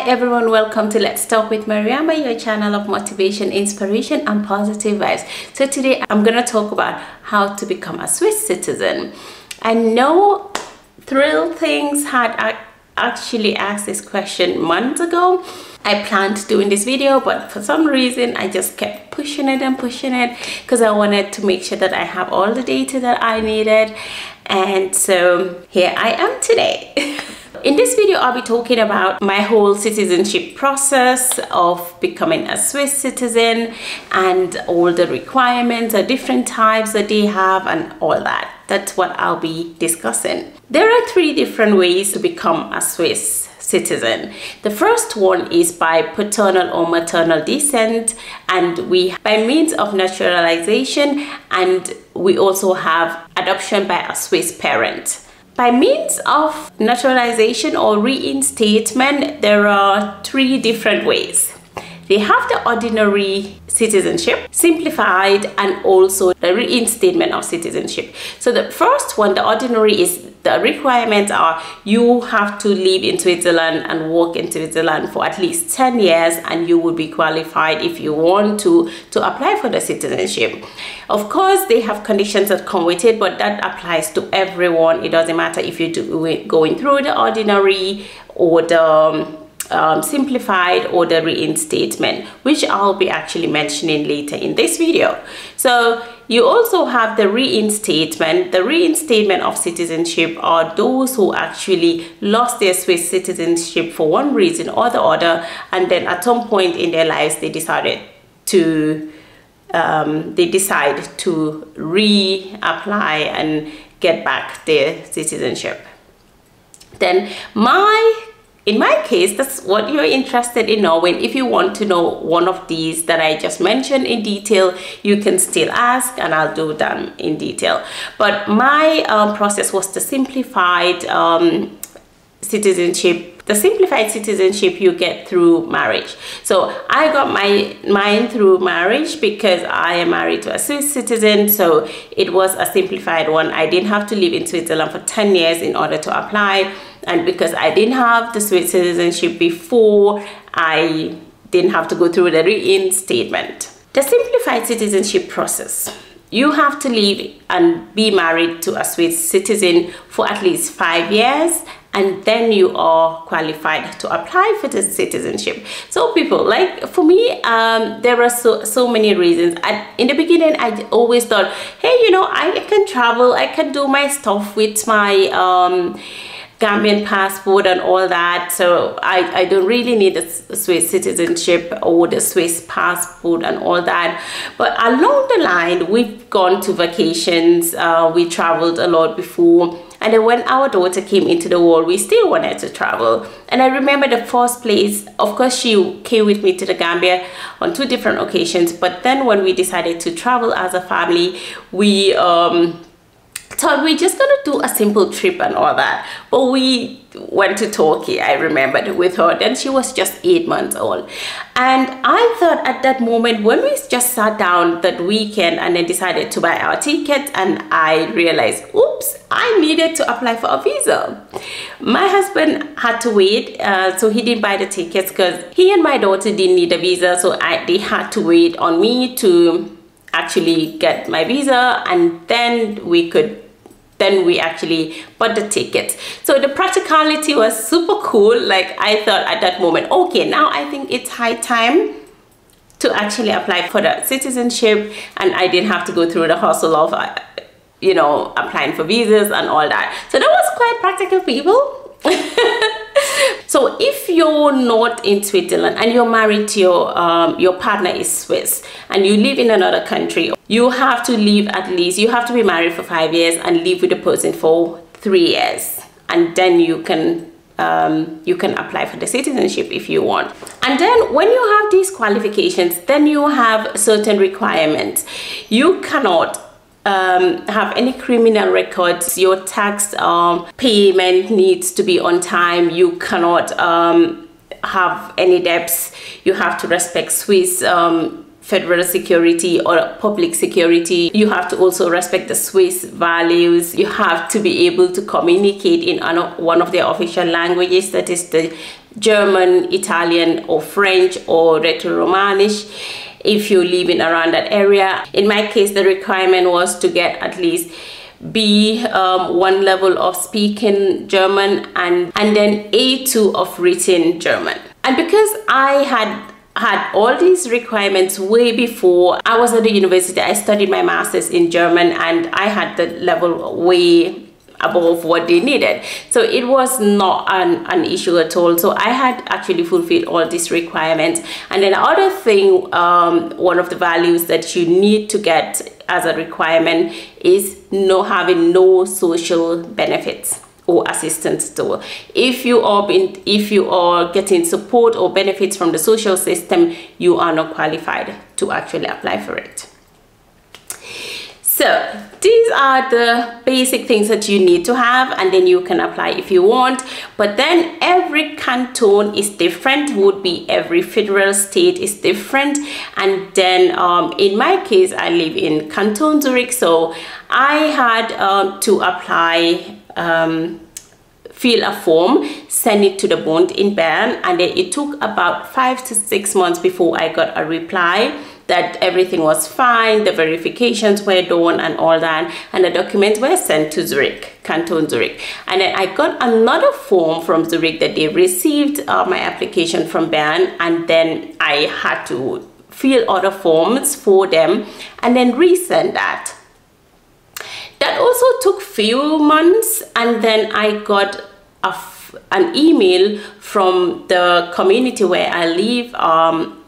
everyone, welcome to Let's Talk with Mariama, your channel of motivation, inspiration and positive vibes. So today I'm gonna talk about how to become a Swiss citizen. I know Thrill Things had actually asked this question months ago. I planned doing this video, but for some reason I just kept pushing it because I wanted to make sure that I have all the data that I needed, and so here I am today. In this video, I'll be talking about my whole citizenship process of becoming a Swiss citizen and all the requirements, the different types that they have and all that. That's what I'll be discussing. There are 3 different ways to become a Swiss citizen. The first one is by paternal or maternal descent, and by means of naturalization, and we also have adoption by a Swiss parent. By means of naturalization or reinstatement, there are 3 different ways. They have the ordinary citizenship, simplified, and also the reinstatement of citizenship. So the first one, the ordinary, is the requirements are you have to live in Switzerland and work in Switzerland for at least 10 years, and you will be qualified if you want to apply for the citizenship. Of course, they have conditions that come with it, but that applies to everyone. It doesn't matter if you're going through the ordinary or the simplified or the reinstatement, which I'll be actually mentioning later in this video. So you also have the reinstatement. The reinstatement of citizenship are those who actually lost their Swiss citizenship for one reason or the other, and then at some point in their lives they decide to reapply and get back their citizenship. Then in my case, that's what you're interested in knowing. If you want to know one of these that I just mentioned in detail, you can still ask and I'll do them in detail. But my process was the simplified citizenship. The simplified citizenship you get through marriage. So I got mine through marriage because I am married to a Swiss citizen, so it was a simplified one. I didn't have to live in Switzerland for 10 years in order to apply, and because I didn't have the Swiss citizenship before, I didn't have to go through the reinstatement. The simplified citizenship process. You have to live and be married to a Swiss citizen for at least 5 years, and then you are qualified to apply for the citizenship. So people, like for me, there are so many reasons. In the beginning, I always thought, hey, you know, I can travel, I can do my stuff with my Gambian passport and all that, so I don't really need the Swiss citizenship or the Swiss passport and all that. But along the line, we've gone to vacations, we traveled a lot before, and then when our daughter came into the world, we still wanted to travel. And I remember the first place, of course, she came with me to the Gambia on 2 different occasions, but then when we decided to travel as a family, we thought we're just gonna do a simple trip and all that, but we went to Turkey, I remembered, with her. Then she was just 8 months old, and I thought at that moment, when we just sat down that weekend and then decided to buy our tickets, and I realized, oops, I needed to apply for a visa. My husband had to wait, so he didn't buy the tickets because he and my daughter didn't need a visa, so they had to wait on me to actually get my visa, and then we actually bought the tickets. So the practicality was super cool. Like, I thought at that moment, okay, now I think it's high time to actually apply for the citizenship, and I didn't have to go through the hustle of you know, applying for visas and all that. So that was quite practical, people. So if you're not in Switzerland and you're married to your partner is Swiss and you live in another country, you have to live you have to be married for 5 years and live with the person for 3 years, and then you can apply for the citizenship if you want. And then when you have these qualifications, then you have certain requirements. You cannot have any criminal records. Your tax payment needs to be on time. You cannot have any debts. You have to respect Swiss federal security or public security. You have to also respect the Swiss values. You have to be able to communicate in one of their official languages, that is the German, Italian, or French, or Retro-Romanish if you're living around that area. In my case, the requirement was to get at least B1 level of speaking German and then A2 of written German. And because I had all these requirements way before I was at the university, I studied my master's in German and I had the level way above what they needed, so it was not an issue at all. So I had actually fulfilled all these requirements. And then the other thing, one of the values that you need to get as a requirement is having no social benefits or assistance at all. If you are getting support or benefits from the social system, you are not qualified to actually apply for it. So these are the basic things that you need to have, and then you can apply if you want. But then every canton is different, would be every federal state is different. And then in my case, I live in Canton Zurich, so I had to apply, fill a form, send it to the Bund in Bern, and then it took about 5 to 6 months before I got a reply that everything was fine, the verifications were done and all that, and the documents were sent to Zurich, Canton Zurich. And then I got another form from Zurich that they received my application from Bern, and then I had to fill other forms for them and then resend that. That also took few months, and then I got an email from the community where I live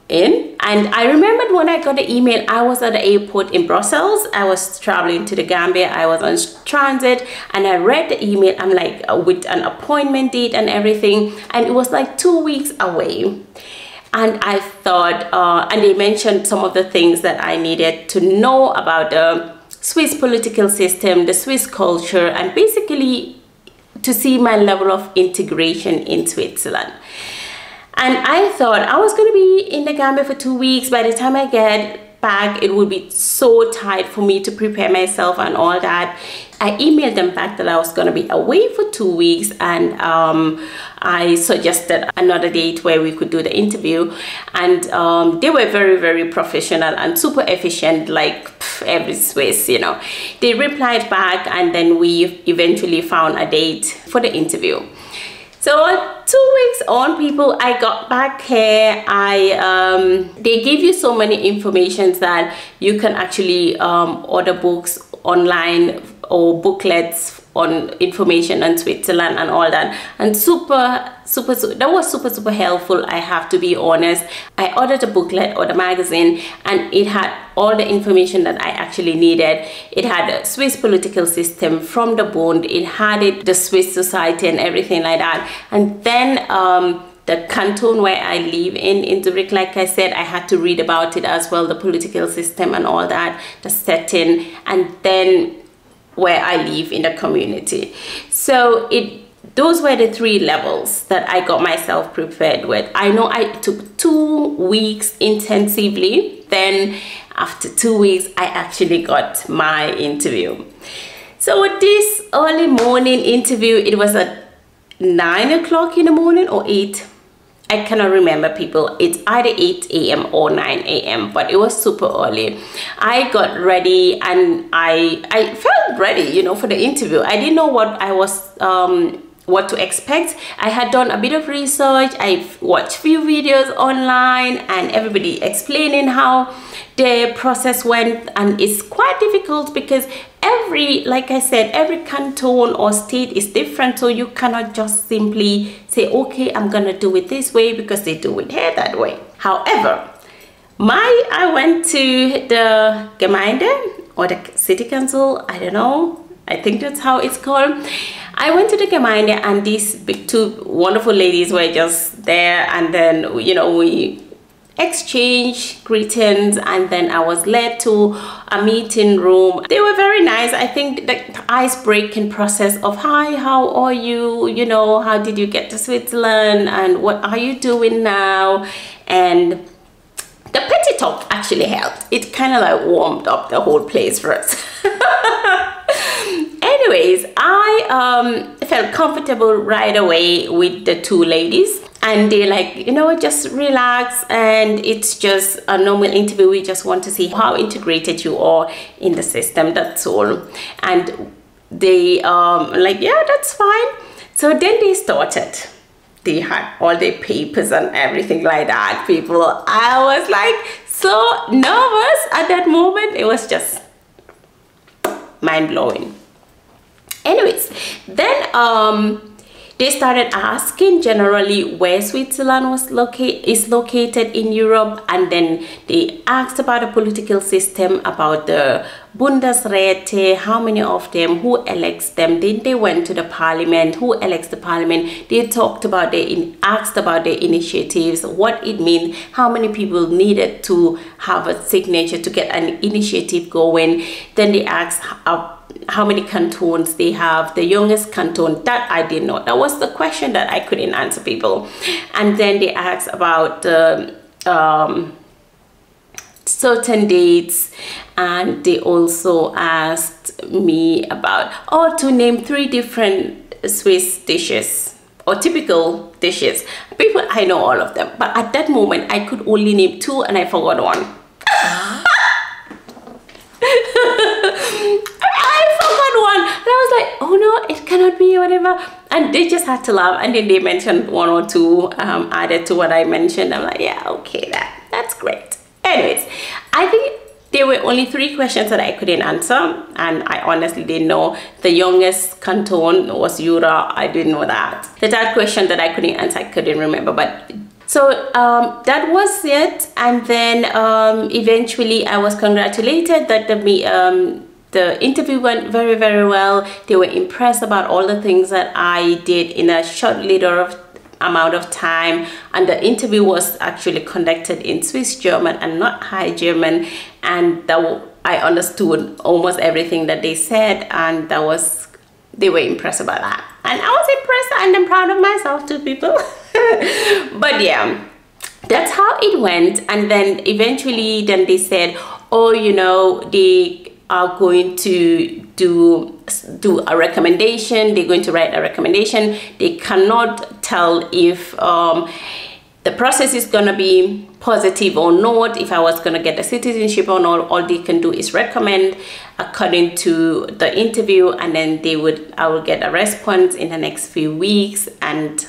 in. And I remembered when I got the email, I was at the airport in Brussels. I was traveling to the Gambia. I was on transit, and I read the email. I'm like, with an appointment date and everything, and it was like 2 weeks away. And I thought, and they mentioned some of the things that I needed to know about the Swiss political system, the Swiss culture, and basically to see my level of integration in Switzerland. And I thought I was going to be in the Gambia for 2 weeks. By the time I get back, it would be so tight for me to prepare myself and all that. I emailed them back that I was going to be away for 2 weeks, and I suggested another date where we could do the interview. And they were very, very professional and super efficient, like every Swiss, you know. They replied back, and then we eventually found a date for the interview. So 2 weeks on, people, I got back here. They give you so many informations that you can actually order books online or booklets on information on Switzerland and all that, and that was super helpful, I have to be honest. I ordered a booklet or the magazine, and it had all the information that I actually needed. It had a Swiss political system from the Bund, it had the Swiss society and everything like that. And then the canton where I live in Zurich, like I said, I had to read about it as well, the political system and all that, the setting, and then where I live in the community. So those were the 3 levels that I got myself prepared with. I know I took 2 weeks intensively. Then after 2 weeks, I actually got my interview. So with this early morning interview, it was at 9 o'clock in the morning or 8. I cannot remember, people. It's either 8 a.m. or 9 a.m. but it was super early. I got ready, and I felt ready, you know, for the interview. I didn't know what to expect. I had done a bit of research. I've watched few videos online, and everybody explaining how the process went, and it's quite difficult because like I said, every canton or state is different, so you cannot just simply say, okay, I'm gonna do it this way because they do it here that way. However, I went to the Gemeinde or the city council, I don't know, I think that's how it's called. I went to the Gemeinde, and these 2 wonderful ladies were just there, and then, you know, we exchanged greetings, and then I was led to a meeting room. They were very nice. I think the ice-breaking process of, hi, how are you? You know, how did you get to Switzerland? And what are you doing now? And the petty talk actually helped. It kind of like warmed up the whole place for us. Anyways, I felt comfortable right away with the 2 ladies. and they like, you know, just relax, and it's just a normal interview. We just want to see how integrated you are in the system, that's all. And they like, yeah, that's fine. So then they started. They had all their papers and everything like that, people. I was like so nervous at that moment. It was just mind-blowing. Anyways, then they started asking generally where Switzerland is located in Europe, and then they asked about the political system, about the Bundesräte, how many of them, who elects them. Then they went to the parliament, who elects the parliament. They talked about asked about the initiatives, what it means, how many people needed to have a signature to get an initiative going. Then they asked how many cantons they have, the youngest canton. That I didn't know. That was the question that I couldn't answer, people. And then they asked about certain dates, and they also asked me about to name 3 different Swiss dishes or typical dishes. People, I know all of them, but at that moment I could only name 2 and I forgot one. And I was like, oh no, it cannot be, whatever. And they just had to laugh, and then they mentioned 1 or 2 added to what I mentioned. I'm like, yeah, okay, that's great. Anyways, I think there were only 3 questions that I couldn't answer, and I honestly didn't know. The youngest canton was Jura. I didn't know that. The 3rd question that I couldn't answer, I couldn't remember. But so that was it. And then eventually I was congratulated that the interview went very, very well. They were impressed about all the things that I did in a short little amount of time. And the interview was actually conducted in Swiss German and not High German. And I understood almost everything that they said. And they were impressed about that. And I was impressed, and I'm proud of myself too, people. But yeah, that's how it went. And then eventually then they said, oh, you know, they are going to do a recommendation. They're going to write a recommendation. They cannot tell if the process is going to be positive or not, if I was going to get the citizenship or not. All they can do is recommend according to the interview, and then I will get a response in the next few weeks. And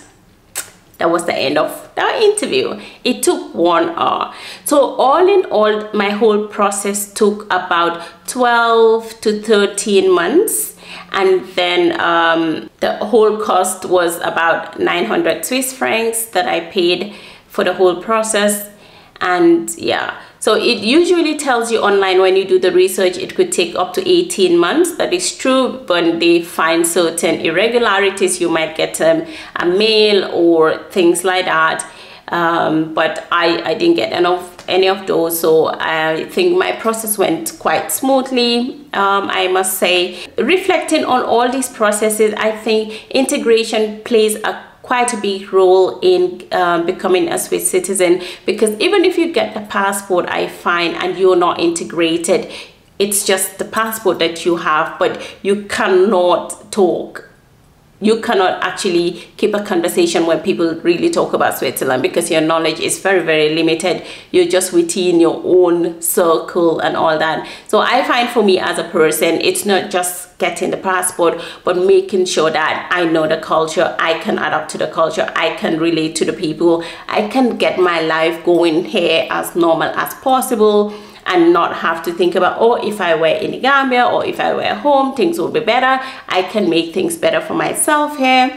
that was the end of the interview. It took 1 hour. So all in all, my whole process took about 12 to 13 months. And then the whole cost was about 900 Swiss francs that I paid for the whole process. And yeah, so it usually tells you online when you do the research, it could take up to 18 months. That is true. When they find certain irregularities, you might get a mail or things like that. But I didn't get any of those. So I think my process went quite smoothly, I must say. Reflecting on all these processes, I think integration plays quite a big role in becoming a Swiss citizen, because even if you get the passport, I find, and you're not integrated, it's just the passport that you have, but you cannot talk. You cannot actually keep a conversation when people really talk about Switzerland, because your knowledge is very, very limited. You're just within your own circle and all that. So I find for me as a person, it's not just getting the passport, but making sure that I know the culture, I can adapt to the culture, I can relate to the people, I can get my life going here as normal as possible, and not have to think about, oh, if I were in Gambia or if I were home, things would be better. I can make things better for myself here,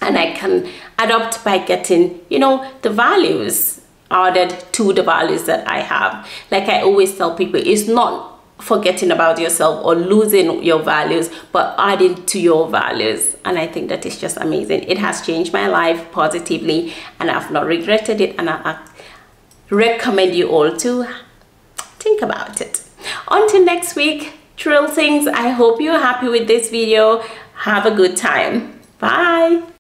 and I can adapt by getting, you know, the values added to the values that I have. Like I always tell people, it's not forgetting about yourself or losing your values, but adding to your values. And I think that is just amazing. It has changed my life positively, and I've not regretted it, and I recommend you all to think about it. Until next week, Trill Things, I hope you're happy with this video. Have a good time. Bye.